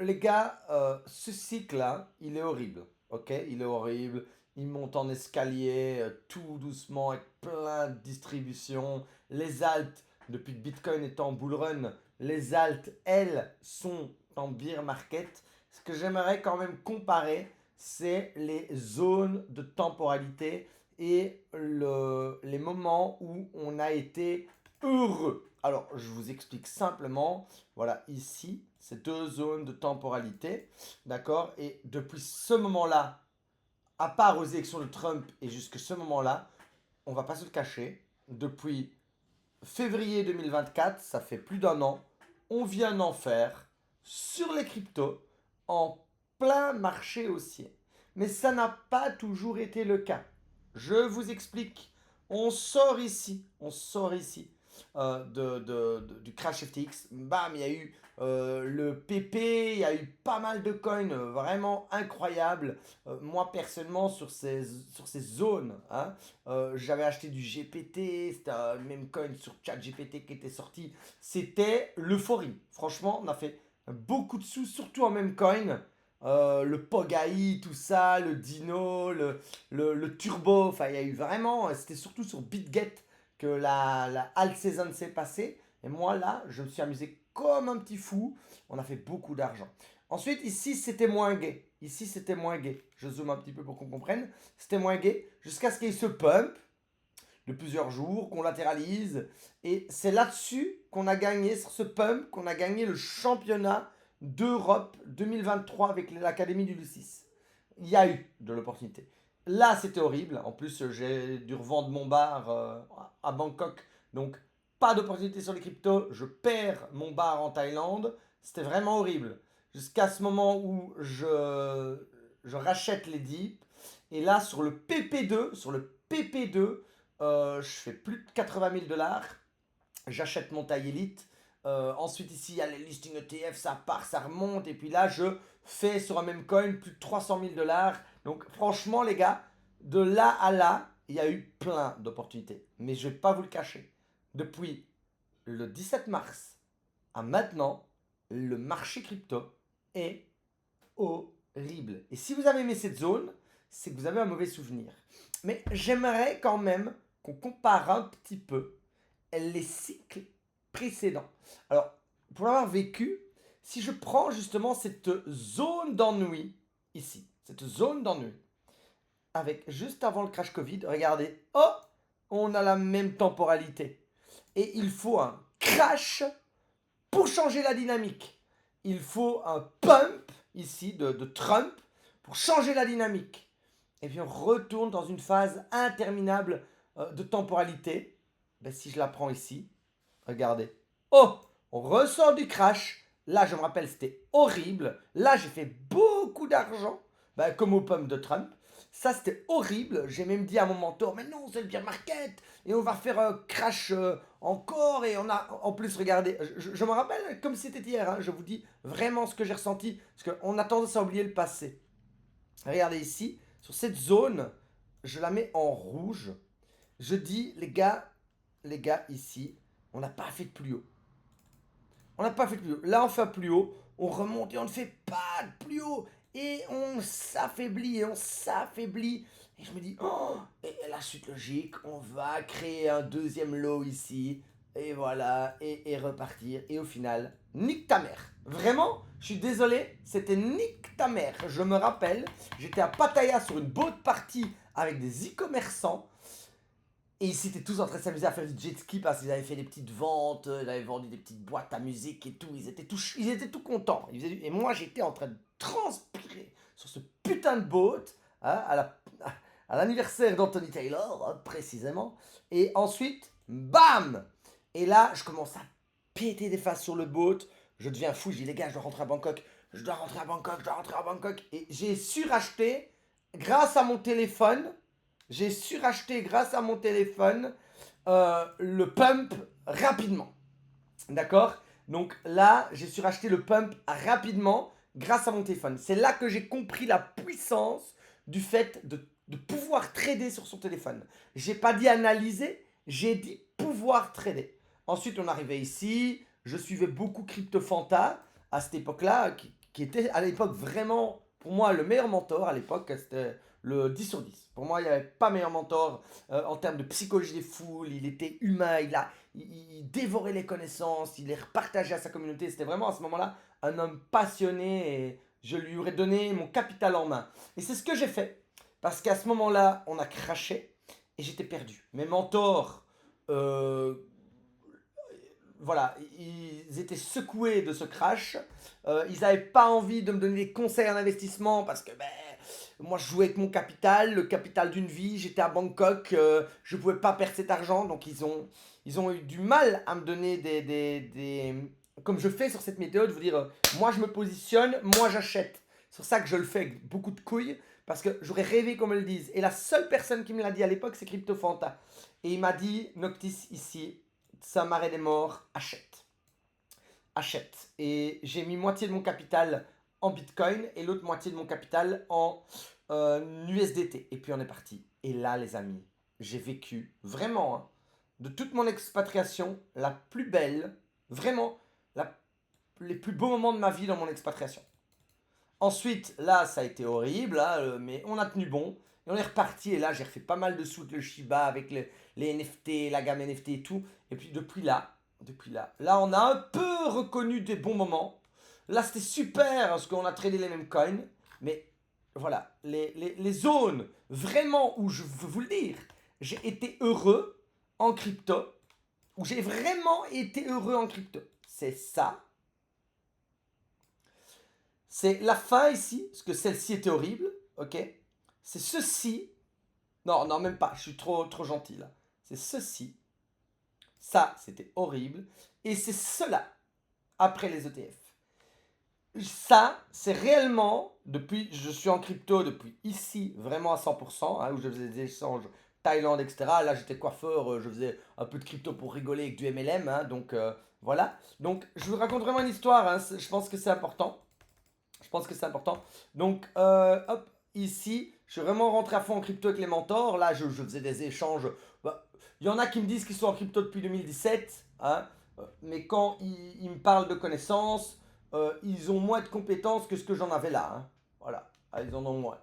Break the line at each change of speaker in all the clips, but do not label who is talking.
les gars, ce cycle-là, il est horrible. Ok, il est horrible. Il monte en escalier, tout doucement, avec plein de distributions. Les altes, depuis que Bitcoin est en bull run, les altes, elles, sont en bear market. Ce que j'aimerais quand même comparer, c'est les zones de temporalité et les moments où on a été heureux. Alors, je vous explique simplement. Voilà, ici, c'est deux zones de temporalité, d'accord? Et depuis ce moment-là, à part aux élections de Trump et jusque ce moment-là, on va pas se le cacher, depuis février 2024, ça fait plus d'un an, on vient d'en faire sur les cryptos en plein marché haussier. Mais ça n'a pas toujours été le cas. Je vous explique. On sort ici du crash FTX. Bam, il y a eu le PP, il y a eu pas mal de coins vraiment incroyables. Moi, personnellement, sur ces zones, hein, j'avais acheté du GPT, c'était un même coin sur ChatGPT qui était sorti. C'était l'euphorie. Franchement, on a fait beaucoup de sous, surtout en même coin. Le Pogai, tout ça, le Dino, le Turbo. Enfin, il y a eu vraiment. C'était surtout sur BitGet que la alt season s'est passée. Et moi, là, je me suis amusé comme un petit fou. On a fait beaucoup d'argent. Ensuite, ici, c'était moins gay. Ici, c'était moins gay. Je zoome un petit peu pour qu'on comprenne. C'était moins gay jusqu'à ce qu'il y ait ce pump de plusieurs jours, qu'on latéralise. Et c'est là-dessus qu'on a gagné, sur ce pump, qu'on a gagné le championnat d'Europe 2023 avec l'Académie du Lucis. Il y a eu de l'opportunité. Là, c'était horrible. En plus, j'ai dû revendre mon bar à Bangkok. Donc, pas d'opportunité sur les cryptos. Je perds mon bar en Thaïlande. C'était vraiment horrible. Jusqu'à ce moment où je rachète les dips. Et là, sur le PP2, je fais plus de 80 000 dollars. J'achète mon taille élite. Ensuite, ici, il y a les listings ETF, ça part, ça remonte. Et puis là, je fais sur un même coin plus de 300 000 dollars. Donc, franchement, les gars, de là à là, il y a eu plein d'opportunités. Mais je ne vais pas vous le cacher. Depuis le 17 mars à maintenant, le marché crypto est horrible. Et si vous avez aimé cette zone, c'est que vous avez un mauvais souvenir. Mais j'aimerais quand même qu'on compare un petit peu les cycles précédents. Alors, pour l'avoir vécu, si je prends justement cette zone d'ennui ici, cette zone d'ennui, avec juste avant le crash Covid, regardez, oh, on a la même temporalité. Et il faut un crash pour changer la dynamique. Il faut un pump ici de Trump pour changer la dynamique. Et puis on retourne dans une phase interminable de temporalité. Ben, si je la prends ici, regardez. Oh, on ressort du crash. Là, je me rappelle, c'était horrible. Là, j'ai fait beaucoup d'argent, ben, comme aux pommes de Trump. Ça, c'était horrible. J'ai même dit à mon mentor, mais non, c'est le bear market. Et on va faire un crash encore. Et on a, en plus, regardez, je me rappelle comme c'était hier. Hein, je vous dis vraiment ce que j'ai ressenti. Parce qu'on a tendance à oublier le passé. Regardez ici, sur cette zone, je la mets en rouge. Je dis, les gars, ici, on n'a pas fait de plus haut. On n'a pas fait de plus haut. Là, on fait un plus haut. On remonte et on ne fait pas de plus haut. Et on s'affaiblit et on s'affaiblit. Et je me dis, oh, et la suite logique, on va créer un deuxième low ici. Et voilà, et repartir. Et au final, nique ta mère. Vraiment, je suis désolé, c'était nique ta mère. Je me rappelle, j'étais à Pattaya sur une boat party avec des e-commerçants. Et ils étaient tous en train de s'amuser à faire du jet ski parce qu'ils avaient fait des petites ventes, ils avaient vendu des petites boîtes à musique et tout. Ils étaient tout contents. Et moi, j'étais en train de transpirer sur ce putain de boat hein, à l'anniversaire d'Anthony Taylor, hein, précisément. Et ensuite, bam. Et là, je commence à péter des faces sur le boat. Je deviens fou. Je dis, les gars, je dois rentrer à Bangkok. Je dois rentrer à Bangkok, je dois rentrer à Bangkok. Et j'ai suracheté grâce à mon téléphone. J'ai suracheté grâce à mon téléphone le pump rapidement. D'accord? Donc là, j'ai suracheté le pump rapidement grâce à mon téléphone. C'est là que j'ai compris la puissance du fait de pouvoir trader sur son téléphone. J'ai pas dit analyser, j'ai dit pouvoir trader. Ensuite, on arrivait ici. Je suivais beaucoup CryptoFanta à cette époque-là, qui était à l'époque vraiment, pour moi, le meilleur mentor à l'époque, c'était le 10 sur 10. Pour moi, il n'y avait pas meilleur mentor en termes de psychologie des foules. Il était humain, il dévorait les connaissances, il les repartageait à sa communauté. C'était vraiment à ce moment-là un homme passionné et je lui aurais donné mon capital en main. Et c'est ce que j'ai fait. Parce qu'à ce moment-là, on a craché et j'étais perdu. Mes mentors, euh, voilà, ils étaient secoués de ce crash. Ils n'avaient pas envie de me donner des conseils en investissement parce que moi je jouais avec mon capital, le capital d'une vie. J'étais à Bangkok, je ne pouvais pas perdre cet argent. Donc ils ont eu du mal à me donner comme je fais sur cette méthode, vous dire, moi je me positionne, moi j'achète. C'est pour ça que je le fais avec beaucoup de couilles parce que j'aurais rêvé qu'on me le dise. Et la seule personne qui me l'a dit à l'époque, c'est CryptoFanta. Et il m'a dit, Noctis ici, ça m'arrête des morts, achète. Achète. Et j'ai mis moitié de mon capital en Bitcoin et l'autre moitié de mon capital en USDT. Et puis on est parti. Et là, les amis, j'ai vécu vraiment, hein, de toute mon expatriation, la plus belle, vraiment, les plus beaux moments de ma vie dans mon expatriation. Ensuite, là, ça a été horrible, hein, mais on a tenu bon. Et on est reparti. Et là, j'ai refait pas mal de sous le Shiba avec les NFT, la gamme NFT et tout. Et puis là, on a un peu reconnu des bons moments. Là, c'était super parce qu'on a tradé les mêmes coins. Mais voilà, les zones vraiment où je veux vous le dire, j'ai été heureux en crypto. Où j'ai vraiment été heureux en crypto. C'est ça. C'est la fin ici, parce que celle-ci était horrible, ok? C'est ceci. Non, non, même pas, je suis trop gentil là. C'est ceci. Ça, c'était horrible. Et c'est cela, après les ETF. Ça, c'est réellement, je suis en crypto depuis ici, vraiment à 100%, hein, où je faisais des échanges Thaïlande, etc. Là, j'étais coiffeur, je faisais un peu de crypto pour rigoler avec du MLM, hein, donc voilà. Donc, je vous raconte vraiment une histoire, hein, je pense que c'est important. Je pense que c'est important. Donc, hop, ici, je suis vraiment rentré à fond en crypto avec les mentors. Là, je faisais des échanges. Bah, il y en a qui me disent qu'ils sont en crypto depuis 2017, hein, mais quand ils me parlent de connaissances, ils ont moins de compétences que ce que j'en avais là. Hein. Voilà, ah, ils en ont moins.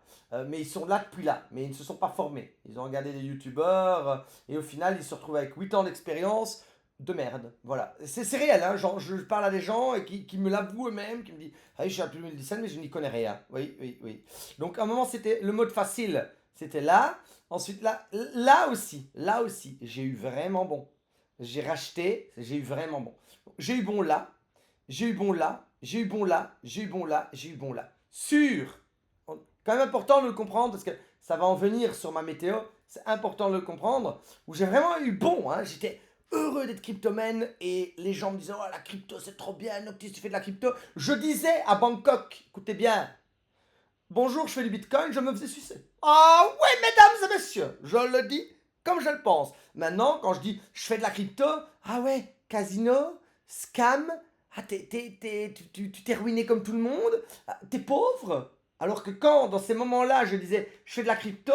Mais ils sont là depuis là, mais ils ne se sont pas formés. Ils ont regardé des youtubeurs et au final, ils se retrouvent avec 8 ans d'expérience de merde. Voilà. C'est réel, hein. Genre, je parle à des gens et qui me l'avouent eux-mêmes, qui me disent ah oui, je suis à plus 2017, mais je n'y connais rien. Oui, oui, oui. Donc, à un moment, c'était le mode facile, c'était là. Ensuite, là aussi, j'ai eu vraiment bon. J'ai racheté, j'ai eu vraiment bon. J'ai eu bon là, j'ai eu bon là, j'ai eu bon là, j'ai eu bon là, j'ai eu bon là. Sûr. Quand même important de le comprendre parce que ça va en venir sur ma météo. C'est important de le comprendre. Où j'ai vraiment eu bon. Hein. J'étais heureux d'être cryptomène et les gens me disaient oh la crypto c'est trop bien, Noctis tu fais de la crypto. Je disais à Bangkok, écoutez bien, bonjour je fais du bitcoin, je me faisais sucer. Ah ouais mesdames et messieurs, je le dis comme je le pense. Maintenant quand je dis je fais de la crypto, ah ouais, casino, scam, ah tu t'es ruiné comme tout le monde, ah, t'es pauvre. Alors que quand dans ces moments-là je disais je fais de la crypto,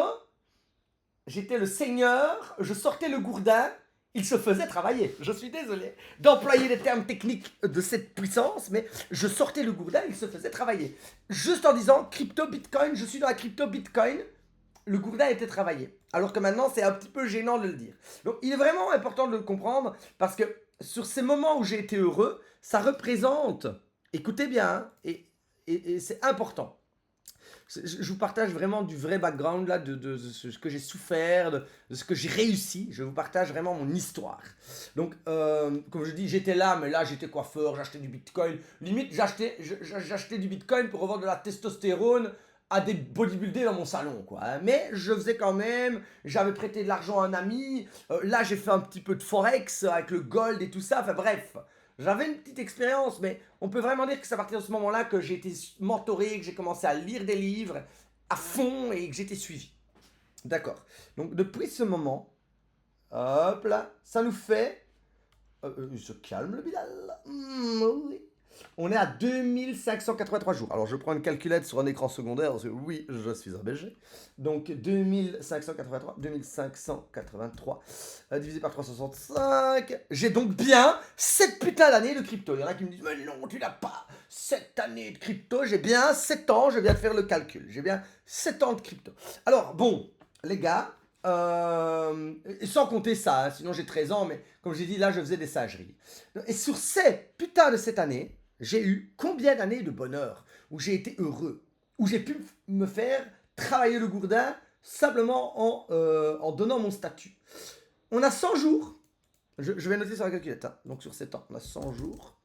j'étais le seigneur, je sortais le gourdin, il se faisait travailler. Je suis désolé d'employer les termes techniques de cette puissance, mais je sortais le gourdin, il se faisait travailler. Juste en disant crypto bitcoin, je suis dans la crypto bitcoin, le gourdin était travaillé. Alors que maintenant, c'est un petit peu gênant de le dire. Donc, il est vraiment important de le comprendre parce que sur ces moments où j'ai été heureux, ça représente, écoutez bien, hein, et c'est important. Je vous partage vraiment du vrai background là, de ce que j'ai souffert, de ce que j'ai réussi. Je vous partage vraiment mon histoire. Donc, comme je dis, j'étais là, mais là j'étais coiffeur, j'achetais du bitcoin. Limite, j'achetais du bitcoin pour revendre de la testostérone à des bodybuildés dans mon salon, quoi. Hein. Mais je faisais quand même, j'avais prêté de l'argent à un ami. Là, j'ai fait un petit peu de forex avec le gold et tout ça. Enfin bref, j'avais une petite expérience, mais on peut vraiment dire que c'est à partir de ce moment-là que j'ai été mentoré, que j'ai commencé à lire des livres à fond et que j'étais suivi. D'accord. Donc depuis ce moment, hop là, ça nous fait... il se calme le Bilal. Oui. On est à 2583 jours. Alors je prends une calculette sur un écran secondaire, parce que oui, je suis un BG. Donc 2583 divisé par 365. J'ai donc bien cette putain d'année de crypto. Il y en a qui me disent, mais non, tu l'as pas. 7 années de crypto, j'ai bien 7 ans, je viens de faire le calcul. J'ai bien 7 ans de crypto. Alors, bon, les gars, sans compter ça, hein, sinon j'ai 13 ans, mais comme j'ai dit, là, je faisais des sageries. Et sur ces putains de cette année, j'ai eu combien d'années de bonheur où j'ai été heureux, où j'ai pu me faire travailler le gourdin simplement en donnant mon statut. On a 100 jours. Je vais noter sur la calculette. Hein. Donc sur 7 ans, on a 100 jours.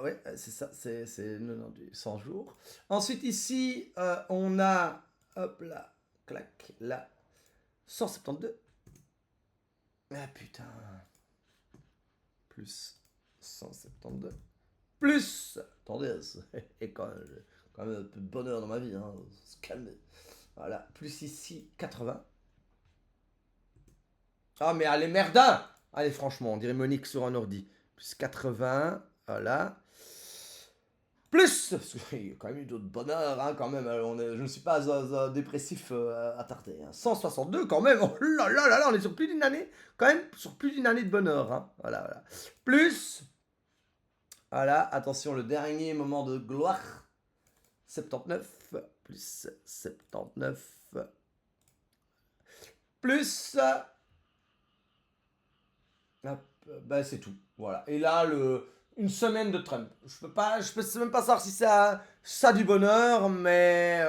Ouais, c'est ça, c'est 100 jours. Ensuite, ici, on a, hop là, clac, là, 172. Ah putain. Plus 172. Plus. Attendez, et quand même un peu de bonheur dans ma vie, hein. Se calmer. Voilà, plus ici, 80. Ah, mais allez, merdin! Allez, franchement, on dirait Monique sur un ordi. Plus 80, voilà. Plus, parce qu'il y a quand même eu d'autres bonheurs, hein, quand même. Je ne suis pas un dépressif attardé. Hein. 162 quand même. Oh là là là là, on est sur plus d'une année. Quand même, sur plus d'une année de bonheur. Hein. Voilà, voilà. Plus, voilà, attention, le dernier moment de gloire. 79, plus 79. Plus, hop, ben c'est tout. Voilà. Et là, une semaine de Trump. Je peux même pas savoir si ça a du bonheur, mais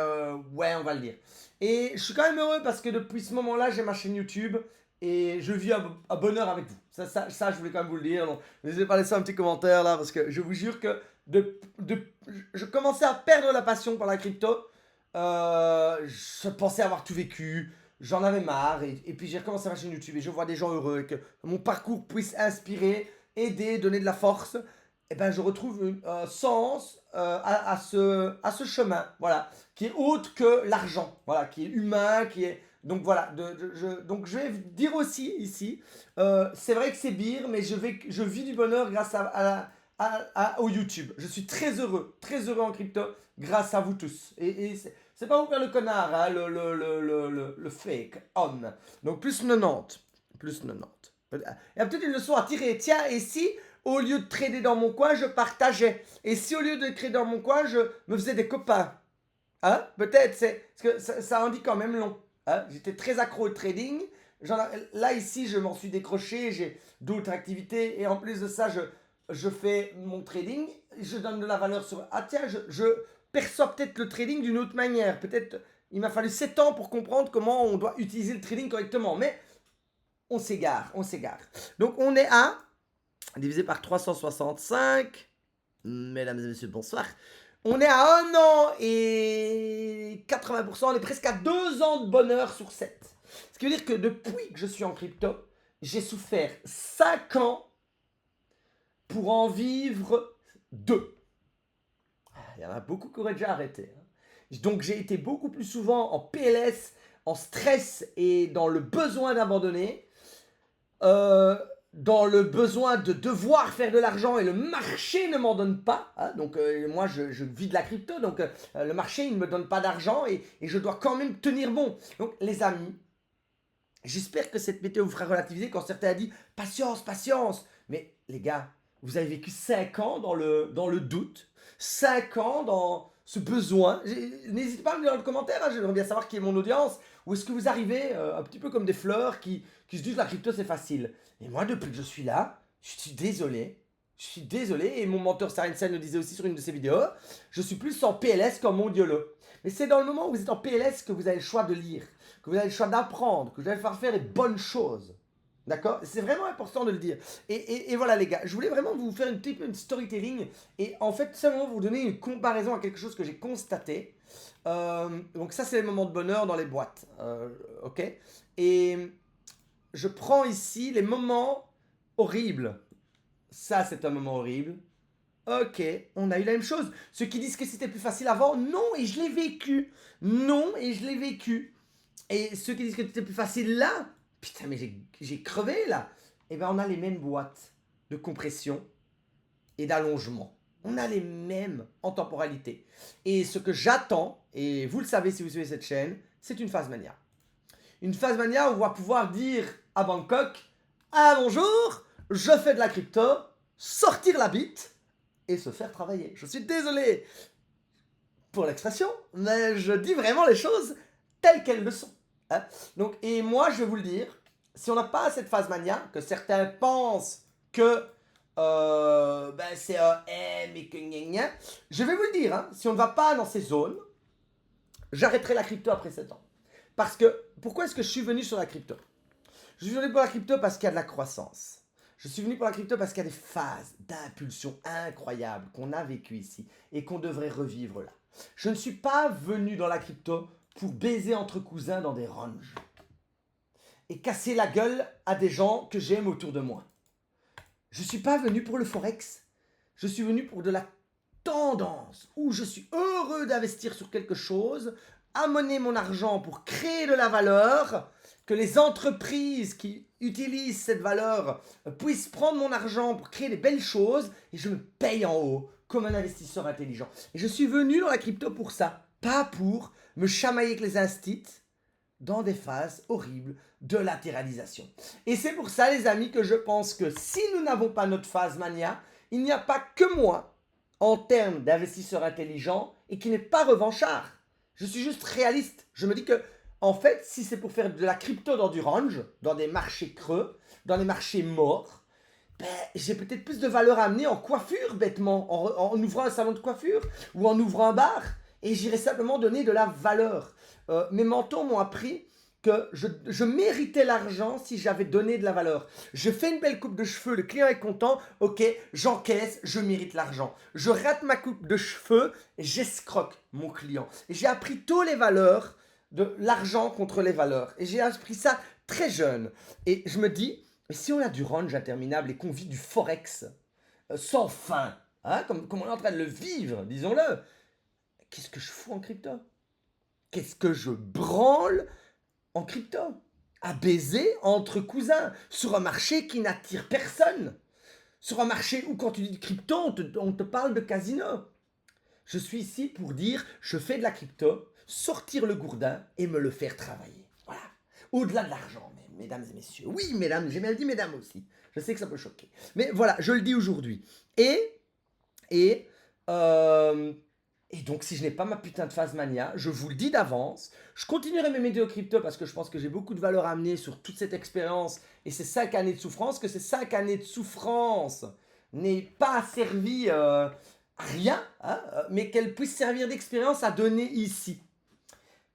ouais, on va le dire. Et je suis quand même heureux parce que depuis ce moment-là, j'ai ma chaîne YouTube et je vis un bonheur avec vous. Ça, je voulais quand même vous le dire. Donc, n'hésitez pas à laisser un petit commentaire là parce que je vous jure que je commençais à perdre la passion pour la crypto. Je pensais avoir tout vécu. J'en avais marre et puis j'ai recommencé ma chaîne YouTube et je vois des gens heureux et que mon parcours puisse inspirer, aider, donner de la force. Et ben je retrouve un sens à ce chemin, voilà, qui est autre que l'argent, voilà, qui est humain, qui est donc voilà. Donc je vais dire aussi ici, c'est vrai que c'est bire, mais je vis du bonheur grâce au YouTube. Je suis très heureux en crypto grâce à vous tous. Et c'est pas vous faire le connard, hein, le fake on. Donc plus 90. Plus 90. Il y a peut-être une leçon à tirer. Tiens, et si au lieu de trader dans mon coin, je partageais? Et si au lieu de trader dans mon coin, je me faisais des copains? Hein? Peut-être, parce que ça en dit quand même long. Hein? J'étais très accro au trading. Là, ici, je m'en suis décroché. J'ai d'autres activités. Et en plus de ça, je fais mon trading. Je donne de la valeur sur... Ah tiens, je perçois peut-être le trading d'une autre manière. Peut-être, il m'a fallu 7 ans pour comprendre comment on doit utiliser le trading correctement. Mais on s'égare. Donc, on est à... divisé par 365. Mesdames et messieurs, bonsoir. On est à 1 an et 80%. On est presque à 2 ans de bonheur sur 7. Ce qui veut dire que depuis que je suis en crypto, j'ai souffert 5 ans pour en vivre 2. Il y en a beaucoup qui auraient déjà arrêté. Donc j'ai été beaucoup plus souvent en PLS, en stress et dans le besoin d'abandonner. Dans le besoin de devoir faire de l'argent et le marché ne m'en donne pas. Hein, donc moi je vis de la crypto, donc le marché il ne me donne pas d'argent et je dois quand même tenir bon. Donc les amis, j'espère que cette météo vous fera relativiser quand certains ont dit patience, patience. Mais les gars, vous avez vécu 5 ans dans le doute, 5 ans dans ce besoin. N'hésitez pas à me dire dans le commentaire, hein, j'aimerais bien savoir qui est mon audience. Ou est-ce que vous arrivez un petit peu comme des fleurs qui se disent la crypto c'est facile. Et moi depuis que je suis là, je suis désolé. Et mon mentor Sarensen le disait aussi sur une de ses vidéos, je suis plus en PLS qu'en mondiolo. Mais c'est dans le moment où vous êtes en PLS que vous avez le choix de lire, que vous avez le choix d'apprendre, que vous allez faire les bonnes choses. D'accord? C'est vraiment important de le dire. Et voilà les gars, je voulais vraiment vous faire une storytelling et en fait seulement vous donner une comparaison à quelque chose que j'ai constaté. Donc ça c'est les moments de bonheur dans les boîtes. Ok? Et je prends ici les moments horribles. Ça c'est un moment horrible. Ok, on a eu la même chose. Ceux qui disent que c'était plus facile avant, non, et je l'ai vécu. Non, et je l'ai vécu. Et ceux qui disent que c'était plus facile là, putain, mais j'ai crevé là. Eh bien, on a les mêmes boîtes de compression et d'allongement. On a les mêmes en temporalité. Et ce que j'attends, et vous le savez si vous suivez cette chaîne, c'est une phase mania. Une phase mania où on va pouvoir dire à Bangkok, ah bonjour, je fais de la crypto, sortir la bite et se faire travailler. Je suis désolé pour l'expression, mais je dis vraiment les choses telles qu'elles le sont. Hein. Donc, et moi, je vais vous le dire, si on n'a pas cette phase mania, que certains pensent que c'est un M et que gna gna, je vais vous le dire, hein, si on ne va pas dans ces zones, j'arrêterai la crypto après 7 ans. Parce que, pourquoi est-ce que je suis venu sur la crypto? Je suis venu pour la crypto parce qu'il y a de la croissance. Je suis venu pour la crypto parce qu'il y a des phases d'impulsion incroyables qu'on a vécues ici et qu'on devrait revivre là. Je ne suis pas venu dans la crypto pour baiser entre cousins dans des ranges et casser la gueule à des gens que j'aime autour de moi. Je ne suis pas venu pour le forex. Je suis venu pour de la tendance où je suis heureux d'investir sur quelque chose, amener mon argent pour créer de la valeur, que les entreprises qui utilisent cette valeur puissent prendre mon argent pour créer des belles choses et je me paye en haut comme un investisseur intelligent. Et je suis venu dans la crypto pour ça, pas pour me chamailler avec les instits dans des phases horribles de latéralisation. Et c'est pour ça, les amis, que je pense que si nous n'avons pas notre phase mania, il n'y a pas que moi, en termes d'investisseur intelligent, et qui n'est pas revanchard. Je suis juste réaliste. Je me dis que, en fait, si c'est pour faire de la crypto dans du range, dans des marchés creux, dans des marchés morts, j'ai peut-être plus de valeur à amener en coiffure, bêtement, en ouvrant un salon de coiffure ou en ouvrant un bar. Et j'irai simplement donner de la valeur. Mes mentors m'ont appris que je méritais l'argent si j'avais donné de la valeur. Je fais une belle coupe de cheveux, le client est content, ok, j'encaisse, je mérite l'argent. Je rate ma coupe de cheveux, j'escroque mon client. Et j'ai appris toutes les valeurs de l'argent contre les valeurs. Et j'ai appris ça très jeune. Et je me dis, si on a du range interminable et qu'on vit du forex sans fin, hein, comme on est en train de le vivre, disons-le, qu'est-ce que je fous en crypto? Qu'est-ce que je branle en crypto? À baiser entre cousins, sur un marché qui n'attire personne. Sur un marché où quand tu dis crypto, on te parle de casino. Je suis ici pour dire, je fais de la crypto, sortir le gourdin et me le faire travailler. Voilà. Au-delà de l'argent, mesdames et messieurs. Oui, mesdames, j'ai même dit mesdames aussi. Je sais que ça peut choquer. Mais voilà, je le dis aujourd'hui. Et donc, si je n'ai pas ma putain de phase mania, je vous le dis d'avance, je continuerai mes vidéos crypto parce que je pense que j'ai beaucoup de valeur à amener sur toute cette expérience et ces 5 années de souffrance, que ces 5 années de souffrance n'aient pas servi à rien, hein, mais qu'elles puissent servir d'expérience à donner ici.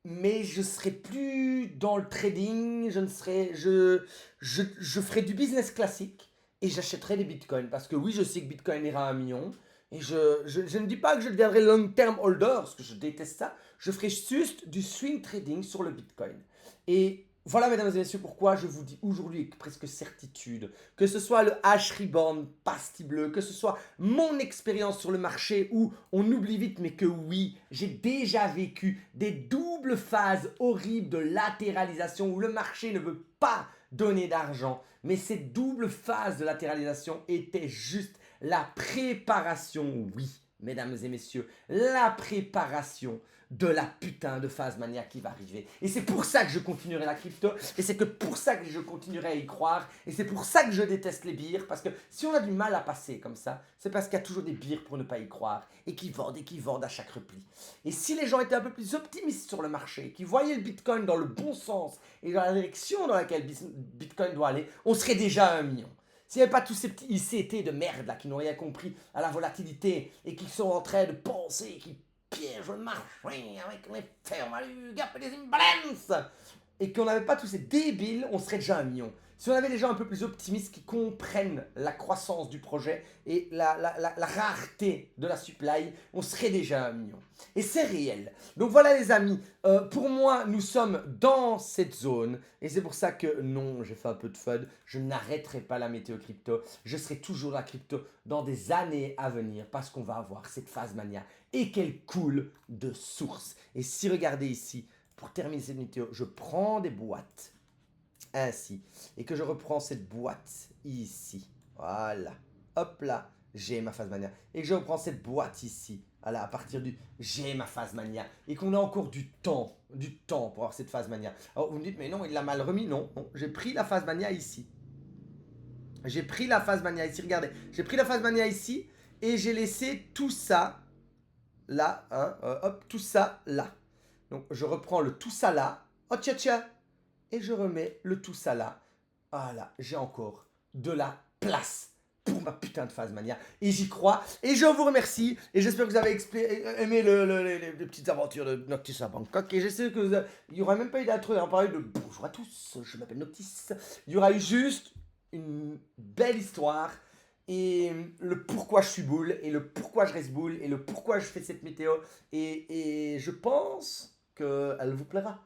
Mais je serai plus dans le trading, je ferai du business classique et j'achèterai des bitcoins parce que oui, je sais que bitcoin ira à 1 million. Et je ne dis pas que je deviendrai long-term holder, parce que je déteste ça. Je ferai juste du swing trading sur le Bitcoin. Et voilà, mesdames et messieurs, pourquoi je vous dis aujourd'hui avec presque certitude, que ce soit le H-Reborn, pastille bleue, que ce soit mon expérience sur le marché où on oublie vite, mais que oui, j'ai déjà vécu des doubles phases horribles de latéralisation où le marché ne veut pas donner d'argent. Mais ces doubles phases de latéralisation étaient juste la préparation, oui, mesdames et messieurs, la préparation de la putain de phase mania qui va arriver. Et c'est pour ça que je continuerai la crypto, et c'est que pour ça que je continuerai à y croire, et c'est pour ça que je déteste les bières, parce que si on a du mal à passer comme ça, c'est parce qu'il y a toujours des bières pour ne pas y croire, et qui vendent à chaque repli. Et si les gens étaient un peu plus optimistes sur le marché, qui voyaient le Bitcoin dans le bon sens, et dans la direction dans laquelle Bitcoin doit aller, on serait déjà à 1 million. S'il n'y avait pas tous ces petits ICT de merde là qui n'ont rien compris à la volatilité et qui sont en train de penser, qui piègent le marché avec les fair value gap et les imbalances, et qu'on n'avait pas tous ces débiles, on serait déjà 1 million. Si on avait des gens un peu plus optimistes qui comprennent la croissance du projet et la rareté de la supply, on serait déjà 1 million. Et c'est réel. Donc voilà les amis, pour moi nous sommes dans cette zone et c'est pour ça que non, j'ai fait un peu de FUD, je n'arrêterai pas la météo crypto, je serai toujours la crypto dans des années à venir parce qu'on va avoir cette phase mania et qu'elle coule de source. Et si regardez ici, pour terminer cette météo, je prends des boîtes ainsi et que je reprends cette boîte ici, voilà, hop là, j'ai ma phase mania et que je reprends cette boîte ici, voilà, à partir du j'ai ma phase mania et qu'on a encore du temps pour avoir cette phase mania. Alors vous me dites mais non, il l'a mal remis, non, j'ai pris la phase mania ici J'ai pris la phase mania ici, regardez. J'ai pris la phase mania ici et j'ai laissé tout ça là, hein, hop, tout ça là. Donc je reprends le tout ça là, oh tcha tcha, et je remets le tout ça là. Voilà, j'ai encore de la place pour ma putain de phase mania. Et j'y crois. Et je vous remercie. Et j'espère que vous avez aimé les petites aventures de Noctis à Bangkok. Et j'espère que il n'y aura même pas eu d'intro en parler de bonjour à tous, je m'appelle Noctis. Il y aura eu juste une belle histoire. Et le pourquoi je suis boule. Et le pourquoi je reste boule. Et le pourquoi je fais cette météo. Et je pense qu'elle vous plaira.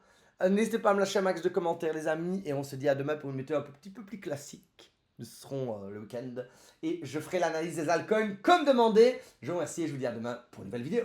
N'hésitez pas à me lâcher un max de commentaires, les amis. Et on se dit à demain pour une météo un petit peu plus classique. Nous serons le week-end. Et je ferai l'analyse des altcoins comme demandé. Je vous remercie et je vous dis à demain pour une nouvelle vidéo.